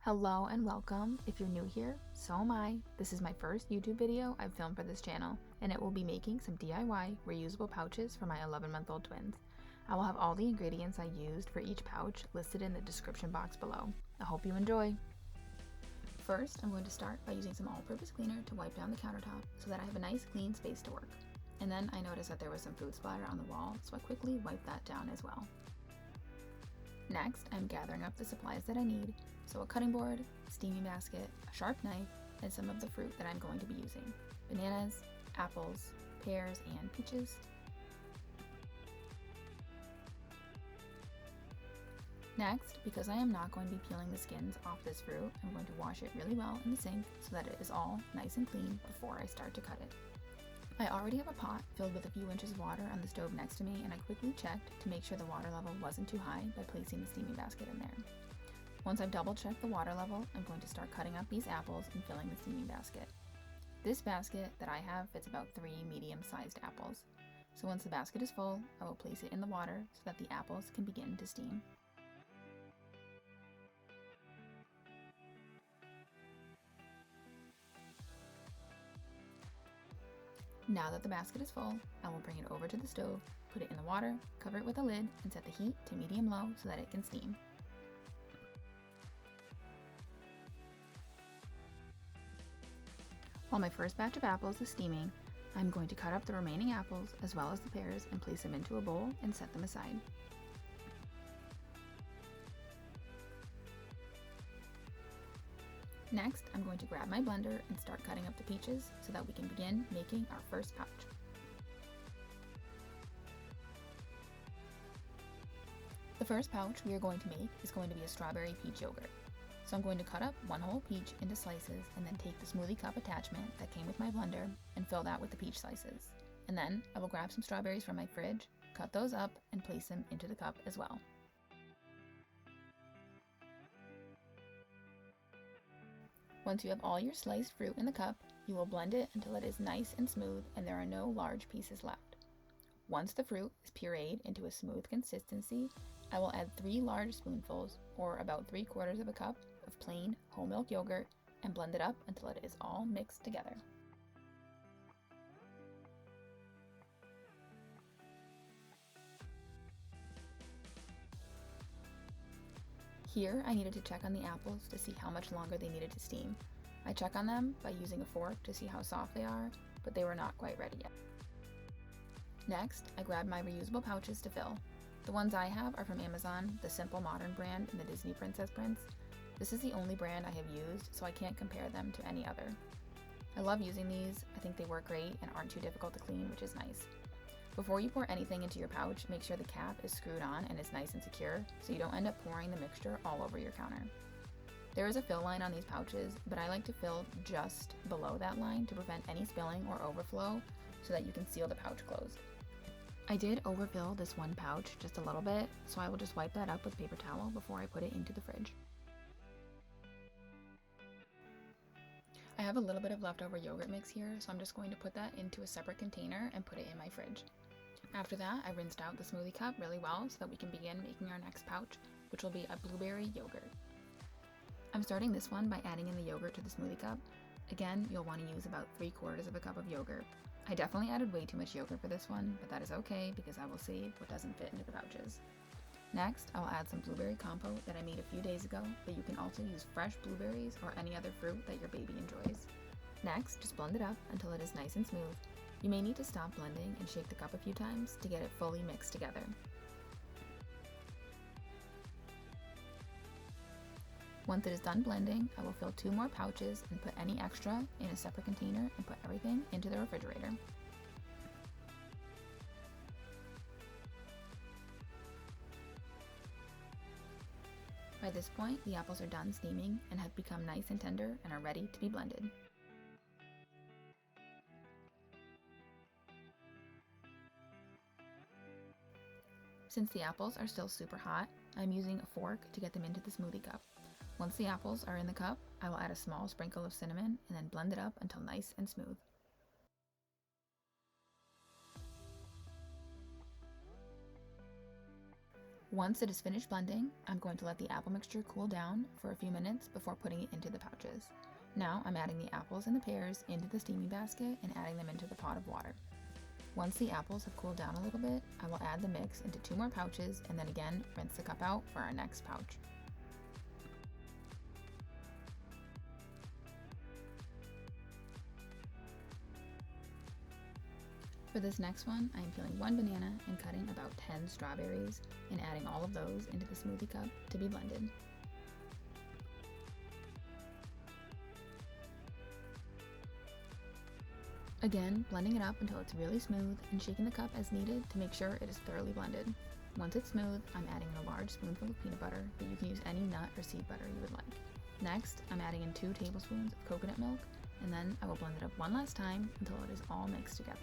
Hello and welcome. If you're new here, so am I. This is my first YouTube video I've filmed for this channel, and it will be making some DIY reusable pouches for my 11-month-old twins. I will have all the ingredients I used for each pouch listed in the description box below. I hope you enjoy. First, I'm going to start by using some all-purpose cleaner to wipe down the countertop so that I have a nice clean space to work. And then I noticed that there was some food splatter on the wall, so I quickly wiped that down as well. Next, I'm gathering up the supplies that I need, so a cutting board, steaming basket, a sharp knife, and some of the fruit that I'm going to be using: bananas, apples, pears, and peaches. Next, because I am not going to be peeling the skins off this fruit, I'm going to wash it really well in the sink so that it is all nice and clean before I start to cut it. I already have a pot filled with a few inches of water on the stove next to me, and I quickly checked to make sure the water level wasn't too high by placing the steaming basket in there. Once I've double checked the water level, I'm going to start cutting up these apples and filling the steaming basket. This basket that I have fits about 3 medium-sized apples. So once the basket is full, I will place it in the water so that the apples can begin to steam. Now that the basket is full, I will bring it over to the stove, put it in the water, cover it with a lid, and set the heat to medium-low so that it can steam. While my first batch of apples is steaming, I'm going to cut up the remaining apples as well as the pears and place them into a bowl and set them aside. Next, I'm going to grab my blender and start cutting up the peaches so that we can begin making our first pouch. The first pouch we are going to make is going to be a strawberry peach yogurt. So I'm going to cut up one whole peach into slices and then take the smoothie cup attachment that came with my blender and fill that with the peach slices. And then I will grab some strawberries from my fridge, cut those up, and place them into the cup as well. Once you have all your sliced fruit in the cup, you will blend it until it is nice and smooth and there are no large pieces left. Once the fruit is pureed into a smooth consistency, I will add 3 large spoonfuls, or about 3/4 of a cup, of plain whole milk yogurt and blend it up until it is all mixed together. Here, I needed to check on the apples to see how much longer they needed to steam. I check on them by using a fork to see how soft they are, but they were not quite ready yet. Next, I grabbed my reusable pouches to fill. The ones I have are from Amazon, the Simple Modern brand and the Disney Princess prints. This is the only brand I have used, so I can't compare them to any other. I love using these. I think they work great and aren't too difficult to clean, which is nice. Before you pour anything into your pouch, make sure the cap is screwed on and is nice and secure so you don't end up pouring the mixture all over your counter. There is a fill line on these pouches, but I like to fill just below that line to prevent any spilling or overflow so that you can seal the pouch closed. I did overfill this one pouch just a little bit, so I will just wipe that up with a paper towel before I put it into the fridge. I have a little bit of leftover yogurt mix here, so I'm just going to put that into a separate container and put it in my fridge. After that, I rinsed out the smoothie cup really well so that we can begin making our next pouch, which will be a blueberry yogurt. I'm starting this one by adding in the yogurt to the smoothie cup. Again, you'll want to use about 3/4 of a cup of yogurt. I definitely added way too much yogurt for this one, but that is okay because I will save what doesn't fit into the pouches. Next, I'll add some blueberry compote that I made a few days ago, but you can also use fresh blueberries or any other fruit that your baby enjoys. Next, just blend it up until it is nice and smooth. You may need to stop blending and shake the cup a few times to get it fully mixed together. Once it is done blending, I will fill 2 more pouches and put any extra in a separate container and put everything into the refrigerator. By this point, the apples are done steaming and have become nice and tender and are ready to be blended. Since the apples are still super hot, I'm using a fork to get them into the smoothie cup. Once the apples are in the cup, I will add a small sprinkle of cinnamon and then blend it up until nice and smooth. Once it is finished blending, I'm going to let the apple mixture cool down for a few minutes before putting it into the pouches. Now I'm adding the apples and the pears into the steaming basket and adding them into the pot of water. Once the apples have cooled down a little bit, I will add the mix into 2 more pouches and then again rinse the cup out for our next pouch. For this next one, I am peeling 1 banana and cutting about 10 strawberries and adding all of those into the smoothie cup to be blended. Again, blending it up until it's really smooth and shaking the cup as needed to make sure it is thoroughly blended. Once it's smooth, I'm adding in a large spoonful of peanut butter, but you can use any nut or seed butter you would like. Next, I'm adding in 2 tablespoons of coconut milk, and then I will blend it up one last time until it is all mixed together.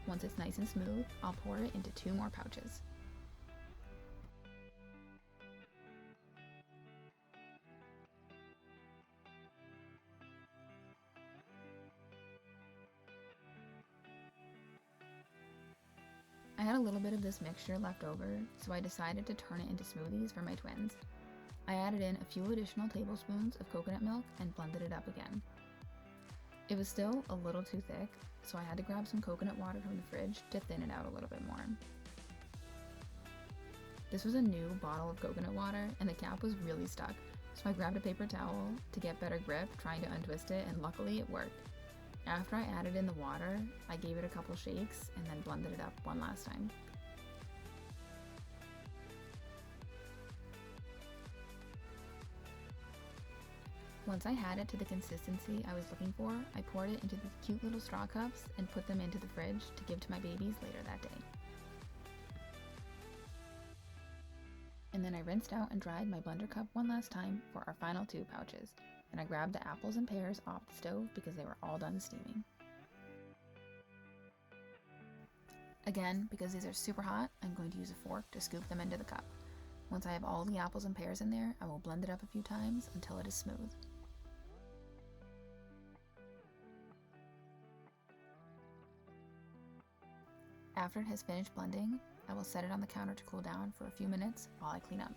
Once it's nice and smooth, I'll pour it into 2 more pouches. I had a little bit of this mixture left over, so I decided to turn it into smoothies for my twins. I added in a few additional tablespoons of coconut milk and blended it up again. It was still a little too thick, so I had to grab some coconut water from the fridge to thin it out a little bit more. This was a new bottle of coconut water and the cap was really stuck, so I grabbed a paper towel to get better grip trying to untwist it, and luckily it worked. After I added in the water, I gave it a couple shakes and then blended it up one last time. Once I had it to the consistency I was looking for, I poured it into these cute little straw cups and put them into the fridge to give to my babies later that day. And then I rinsed out and dried my blender cup one last time for our final 2 pouches, and I grabbed the apples and pears off the stove because they were all done steaming. Again, because these are super hot, I'm going to use a fork to scoop them into the cup. Once I have all the apples and pears in there, I will blend it up a few times until it is smooth. After it has finished blending, I will set it on the counter to cool down for a few minutes while I clean up.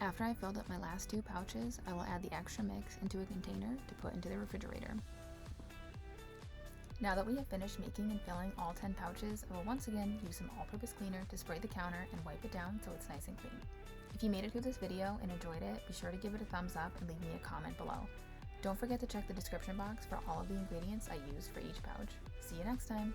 After I filled up my last 2 pouches, I will add the extra mix into a container to put into the refrigerator. Now that we have finished making and filling all 10 pouches, I will once again use some all-purpose cleaner to spray the counter and wipe it down so it's nice and clean. If you made it through this video and enjoyed it, be sure to give it a thumbs up and leave me a comment below. Don't forget to check the description box for all of the ingredients I used for each pouch. See you next time!